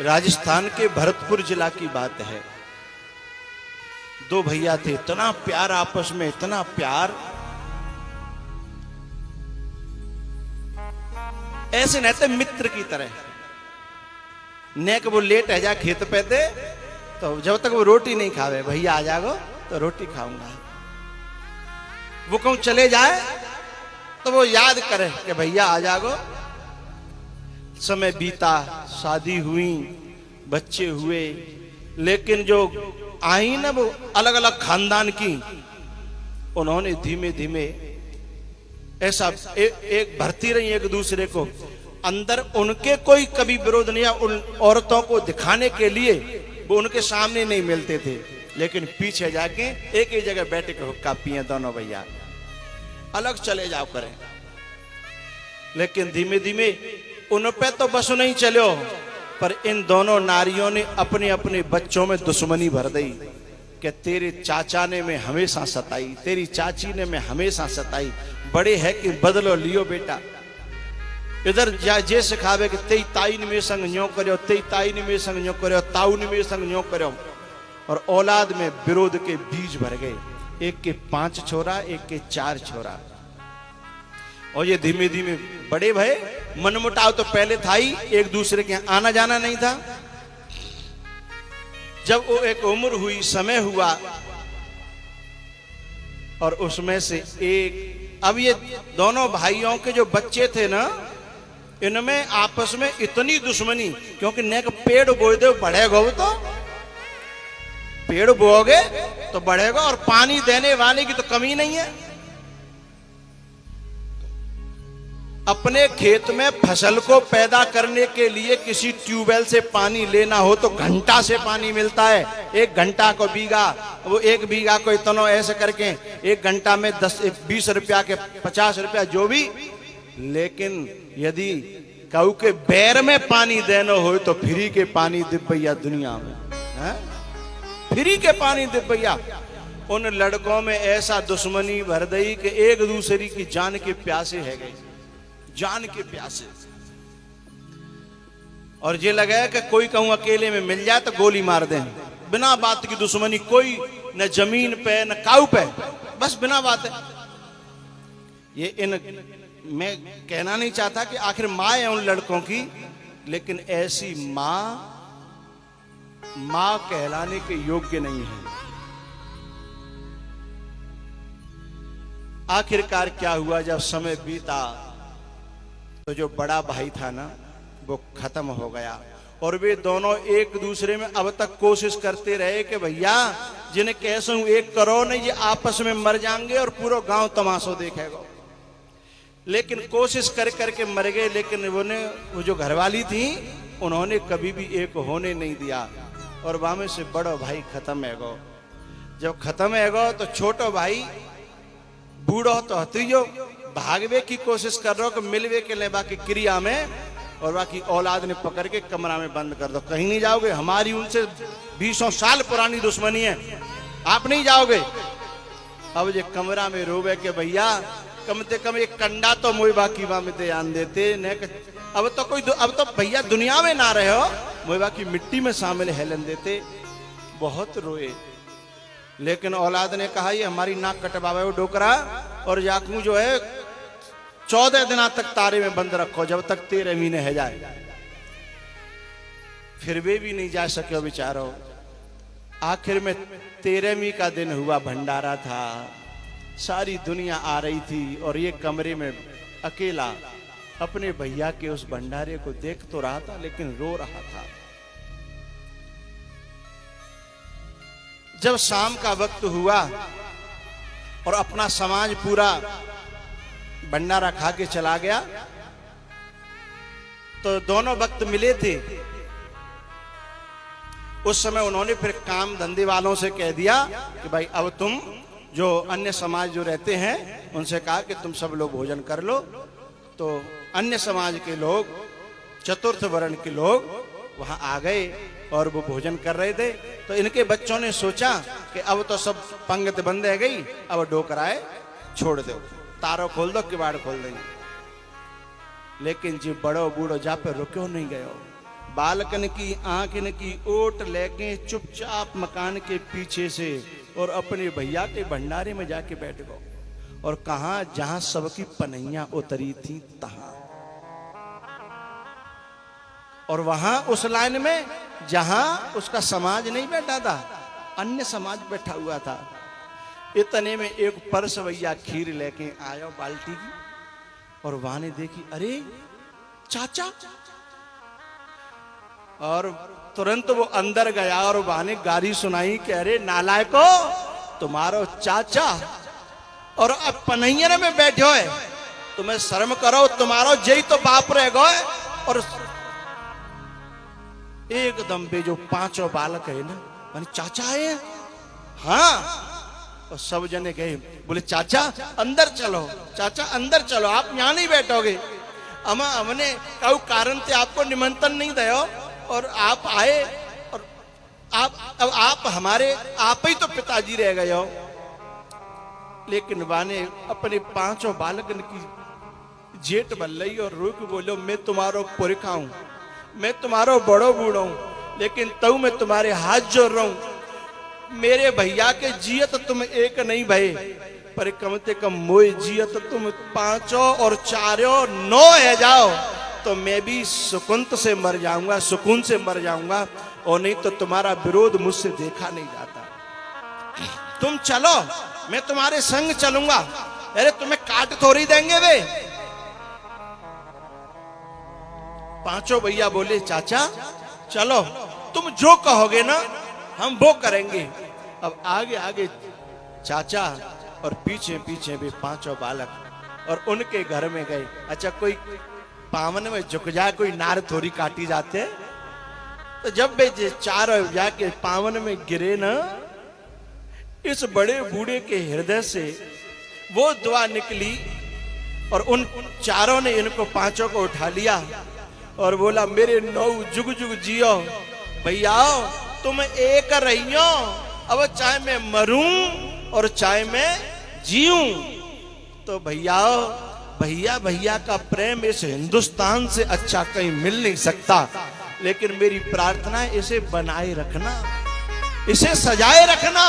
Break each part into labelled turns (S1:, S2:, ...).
S1: राजस्थान के भरतपुर जिला की बात है। दो भैया थे, इतना प्यार आपस में, इतना प्यार, ऐसे रहते मित्र की तरह। नेक वो लेट है जा खेत पे दे, तो जब तक वो रोटी नहीं खावे, भैया आ जाओ तो रोटी खाऊंगा। वो कहूं चले जाए तो वो याद करे कि भैया आ जाओ। समय बीता, शादी हुई, बच्चे हुए, लेकिन जो आई ना वो अलग अलग खानदान की, उन्होंने धीमे धीमे ऐसा एक भरती रही एक दूसरे को। अंदर उनके कोई कभी विरोध नहीं, उन औरतों को दिखाने के लिए वो उनके सामने नहीं मिलते थे, लेकिन पीछे जाके एक ही जगह बैठे के हुक्का पिए दोनों भैया, अलग चले जाओ करें। लेकिन धीमे धीमे उन पे तो बस नहीं चलो, पर इन दोनों नारियों ने अपने अपने बच्चों में दुश्मनी भर दी कि तेरे चाचा ने मैं हमेशा सताई, तेरी चाची ने मैं हमेशा सताई, बड़े है कि बदलो लियो बेटा। इधर जे सिखावे कि तेई ताई ने मेरे संग न्यो करो, तेई ताई ने मेरे संग न्यो करो, ताऊ ने मेरे संग न्यो करो, और औलाद में विरोध के बीज भर गए। एक के 5 छोरा, एक के 4 छोरा, और ये धीमे धीमे बड़े भय। मनमुटाव तो पहले था ही, एक दूसरे के आना जाना नहीं था। जब वो एक उम्र हुई, समय हुआ, और उसमें से एक, अब ये दोनों भाइयों के जो बच्चे थे ना, इनमें आपस में इतनी दुश्मनी, क्योंकि नेक पेड़ बोए दे बढ़ेगा, वो तो पेड़ बोओगे तो बढ़ेगा, और पानी देने वाले की तो कमी नहीं है। अपने खेत में फसल को पैदा करने के लिए किसी ट्यूबवेल से पानी लेना हो तो घंटा से पानी मिलता है, 1 घंटा को बीघा, वो 1 बीघा को इतना ऐसे करके 1 घंटा में 10-20 रुपया के 50 रुपया जो भी। लेकिन यदि कऊ के बैर में पानी देना हो तो फ्री के पानी दे भैया दुनिया में, है? फ्री के पानी दे भैया। उन लड़कों में ऐसा दुश्मनी भर गई कि एक दूसरे की जान के प्यासे है गई, जान के प्यासे। और ये लगा कि कोई कहूं अकेले में मिल जाए तो गोली मार दें, बिना बात की दुश्मनी, कोई न जमीन पे न काऊ पे, बस बिना बात है। ये इन, मैं कहना नहीं चाहता कि आखिर माँ है उन लड़कों की, लेकिन ऐसी माँ कहलाने के योग्य नहीं है। आखिरकार क्या हुआ, जब समय बीता तो जो बड़ा भाई था ना, वो खत्म हो गया, और वे दोनों एक दूसरे में अब तक कोशिश करते रहे कि भैया जिन्हें कैसे एक करो नहीं, ये आपस में मर जाएंगे और पूरा गांव तमाशा देखेगा। लेकिन कोशिश कर करके मर गए, लेकिन वो जो घरवाली थी, उन्होंने कभी भी एक होने नहीं दिया, और वहां में से बड़ो भाई खत्म है गो। जब खत्म है गो तो छोटो भाई बूढ़ो तो हतियो भागवे की कोशिश कर रहे हो कि मिलवे के लिए बाकी क्रिया में, और बाकी औलाद ने पकड़ के कमरा में बंद कर दो, कहीं नहीं जाओगे, हमारी उनसे 20 साल पुरानी दुश्मनी है, आप नहीं जाओगे। अब ये कमरा में रोवे के भैया कम से कम एक कंडा तो मोई बाकी वहां में ध्यान देते न, अब तो भैया दुनिया में ना रहे हो, मोई बाकी मिट्टी में शामिल हेलन देते। बहुत रोए, लेकिन औलाद ने कहा ये हमारी नाक कटवावे वो डोकरा, और जाकू जो है 14 दिन तक तारे में बंद रखो, जब तक 13 महीने है जाए। फिर वे भी नहीं जा सके बेचारो। आखिर में 13वीं का दिन हुआ, भंडारा था, सारी दुनिया आ रही थी, और ये कमरे में अकेला अपने भैया के उस भंडारे को देख तो रहा था, लेकिन रो रहा था। जब शाम का वक्त हुआ और अपना समाज पूरा भंडारा खा के चला गया, तो दोनों वक्त मिले थे। उस समय उन्होंने फिर काम धंधे वालों से कह दिया कि भाई अब तुम जो अन्य समाज जो रहते हैं उनसे कहा कि तुम सब लोग भोजन कर लो। तो अन्य समाज के लोग, चतुर्थ वर्ण के लोग वहां आ गए और वो भोजन कर रहे थे। तो इनके बच्चों ने सोचा कि अब तो सब पंगत बंद है गई, अब डोकराए छोड़ दो, तारो खोल दो, किवाड़ खोल देंगे। लेकिन जी बड़ो बूढ़ो जा पे रुक्यो नहीं गयो, बालकन की आंख की ओट लेके चुपचाप मकान के पीछे से और अपने भैया के भंडारे में जाके बैठ गो। और कहा जहां सबकी पनैया उतरी थी तहां, और वहां उस लाइन में जहां उसका समाज नहीं बैठा था, अन्य समाज बैठा हुआ था। इतने में एक परस भैया खीर लेके आया बाल्टी की, और वहां ने देखी, अरे चाचा, और तुरंत वो अंदर गया और वहां ने गाली सुनाई कि अरे नालायको, तुम्हारो चाचा और अब पनैया में बैठे हो, तुम्हें शर्म करो, तुम्हारो जय तो बाप रह गए। और एकदम बे जो पांचों बालक है ना, मैंने चाचा है, हाँ, और सब जने गए, बोले चाचा अंदर चलो, चाचा अंदर चलो, आप यहां नहीं बैठोगे, अमा हमने कई कारण से आपको निमंत्रण नहीं दिया और आप आए, और आप हमारे आप ही तो पिताजी रह गए हो। लेकिन वाने अपने पांचों बालकन की जेठ बन रही और रो के बोलो, मैं तुम्हारो पुरखा हूं, मैं तुम्हारो बड़ो बूढ़ो हूं, लेकिन तू मैं तुम्हारे हाथ जोड़ रहा हूं। मेरे भैया के जियत तुम एक नहीं भय, पर कम से कम मोए जियत तुम पांचों और चारों 9 है जाओ, तो मैं भी सुकुंत से मर जाऊंगा, सुकून से मर जाऊंगा, और नहीं तो तुम्हारा विरोध मुझसे देखा नहीं जाता। तुम चलो, मैं तुम्हारे संग चलूंगा। अरे तुम्हें काट थोड़ी देंगे वे। पांचों भैया बोले, चाचा चलो, तुम जो कहोगे ना हम वो करेंगे। अब आगे आगे चाचा और पीछे पीछे भी पांचों बालक, और उनके घर में गए। अच्छा, कोई पावन में झुक जाए, कोई नार थोड़ी काटी जाते, तो जब वे चारों जाके पावन में गिरे ना, इस बड़े बूढ़े के हृदय से वो दुआ निकली, और उन चारों ने इनको पांचों को उठा लिया और बोला, मेरे 9 जुग जुग जियो भैया, तुम एक रहियो, अब चाहे मैं मरूं और चाहे मैं जीऊं। तो भैया भैया भैया का प्रेम इस हिंदुस्तान से अच्छा कहीं मिल नहीं सकता, लेकिन मेरी प्रार्थना है इसे बनाए रखना, इसे सजाए रखना।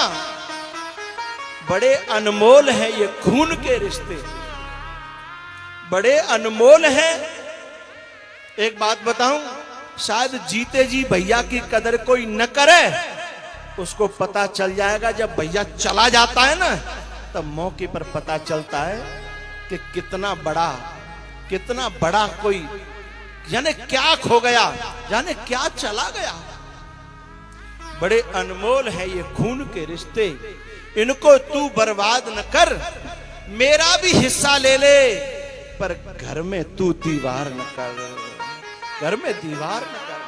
S1: बड़े अनमोल है ये खून के रिश्ते, बड़े अनमोल हैं। एक बात बताऊं, शायद जीते जी भैया की कदर कोई न करे, उसको पता चल जाएगा जब भैया चला जाता है ना, तब मौके पर पता चलता है कि कितना बड़ा कोई जाने क्या खो गया, जाने क्या चला गया। बड़े अनमोल है ये खून के रिश्ते, इनको तू बर्बाद न कर, मेरा भी हिस्सा ले ले, पर घर में तू दीवार न कर, घर में दीवार न कर।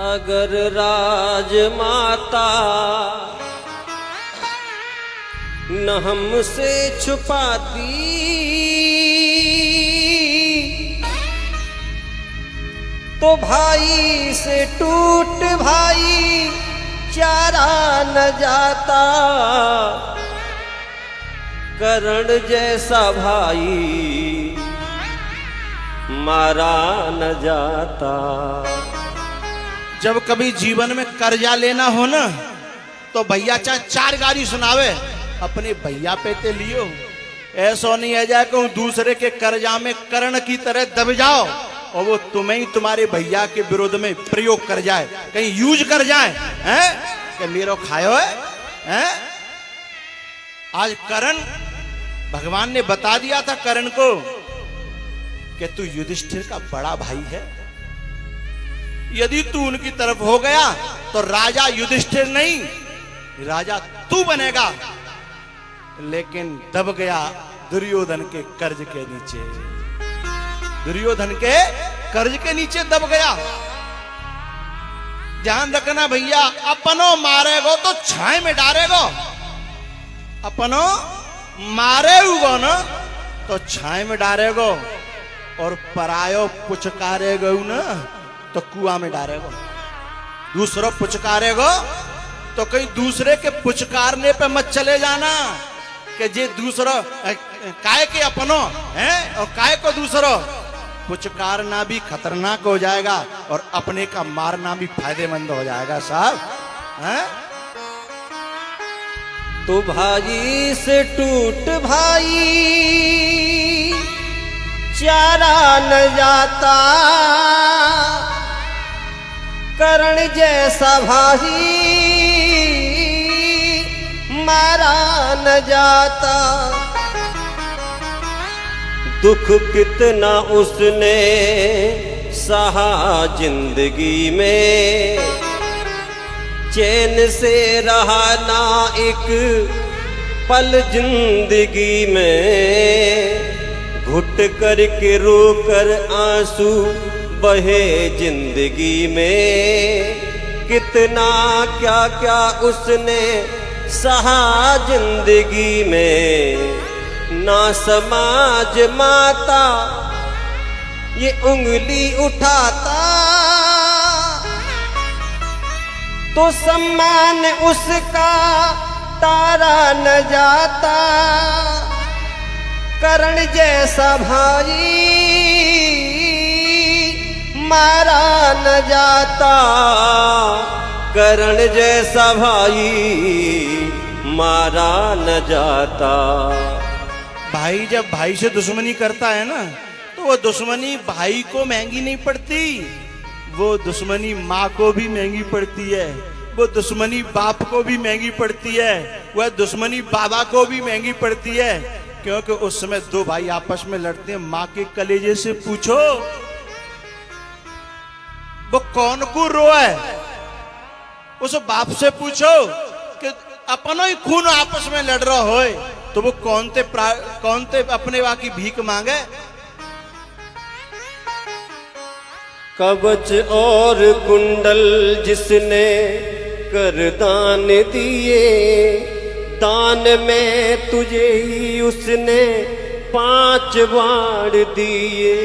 S2: अगर राजमाता न हमसे छुपाती, तो भाई से टूट भाई चारा न जाता, करण जैसा भाई मारा न जाता।
S1: जब कभी जीवन में कर्जा लेना हो ना, तो भैया चाहे 4 गाड़ी सुनावे, अपने भैया पे ते लियो। ऐसा नहीं है जाए कि दूसरे के कर्जा में कर्ण की तरह दब जाओ और वो तुम्हें ही तुम्हारे भैया के विरोध में प्रयोग कर जाए, कहीं यूज कर जाए, हैं कि मेरो खायो है। आज कर्ण, भगवान ने बता दिया था कर्ण को कि तू युधिष्ठिर का बड़ा भाई है, यदि तू उनकी तरफ हो गया तो राजा युधिष्ठिर नहीं, राजा तू बनेगा। लेकिन दब गया दुर्योधन के कर्ज के नीचे, दुर्योधन के कर्ज के नीचे दब गया। ध्यान रखना भैया, अपनो मारेगो तो छाए में डारेगो, अपनो मारे हुगो ना तो छाए में डारेगो, और परायो पुचकारेगो ना तो कुआं में डारेगो। दूसरों पुचकारेगो तो कहीं दूसरे के पुचकारने पे मत चले जाना कि जे दूसरों काय के अपनो है और काय को दूसरों। पुचकारना भी खतरनाक हो जाएगा और अपने का मारना भी फायदेमंद हो जाएगा साहब। हैं?
S2: तो भाई से टूट भाई चारा न जाता, करण जैसा भाई मारा न जाता। दुख कितना उसने सहा जिंदगी में, चैन से रहा ना एक पल जिंदगी में। घुट कर के रो कर आंसू बहे जिंदगी में, कितना क्या क्या उसने सहा जिंदगी में। ना समाज माता ये उंगली उठाता, तो सम्मान उसका तारा न जाता। करण जैसा भाई मारा न जाता, करण जैसा भाई मारा न जाता।
S1: भाई जब भाई से दुश्मनी करता है ना, तो वो दुश्मनी भाई को महंगी नहीं पड़ती, वो दुश्मनी माँ को भी महंगी पड़ती है, वो दुश्मनी बाप को भी महंगी पड़ती है, वह दुश्मनी बाबा को भी महंगी पड़ती है। क्योंकि उस समय दो भाई आपस में लड़ते हैं। माँ के कलेजे से पूछो वो कौन को रोए, उस बाप से पूछो कि अपनो ही खून आपस में लड़ रहा होए, तो वो कौन ते अपने वा की भीख मांगे।
S2: कवच और कुंडल जिसने कर दान दिए, दान में तुझे ही उसने 5 बाण दिए।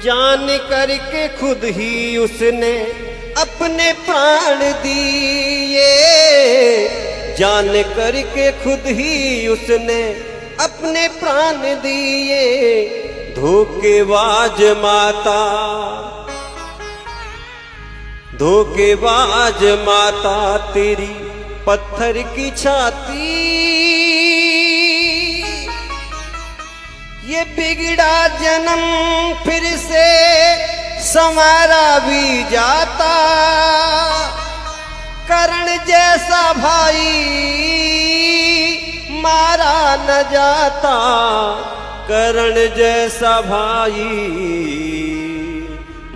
S2: जान करके खुद ही उसने अपने प्राण दिए, जान करके खुद ही उसने अपने प्राण दिए। धोखेबाज माता, धोखेबाज माता तेरी पत्थर की छाती। ये बिगड़ा जन्म फिर से संवारा भी जाता, करण जैसा भाई मारा न जाता, करण जैसा भाई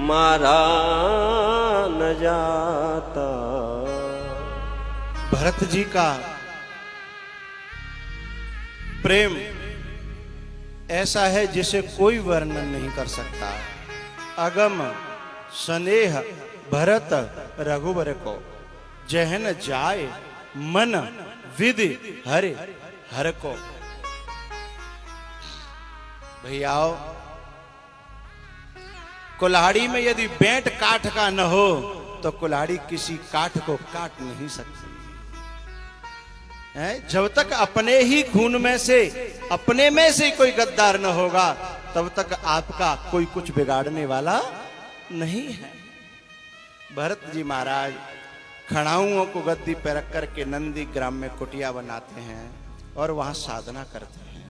S2: मारा न जाता।
S1: भरत जी का प्रेम ऐसा है जिसे कोई वर्णन नहीं कर सकता। अगम स्नेह भरत रघुवर को, जहन जाए मन विधि हरे हर को। भैयाओ, कुल्हाड़ी में यदि बेंट काठ का न हो तो कुल्हाड़ी किसी काठ को काट नहीं सकती है। जब तक अपने ही खून में से, अपने में से कोई गद्दार न होगा, तब तक आपका कोई कुछ बिगाड़ने वाला नहीं है। भरत जी महाराज खड़ाऊओं को गद्दी पर रख करके नंदी ग्राम में कुटिया बनाते हैं और वहां साधना करते हैं।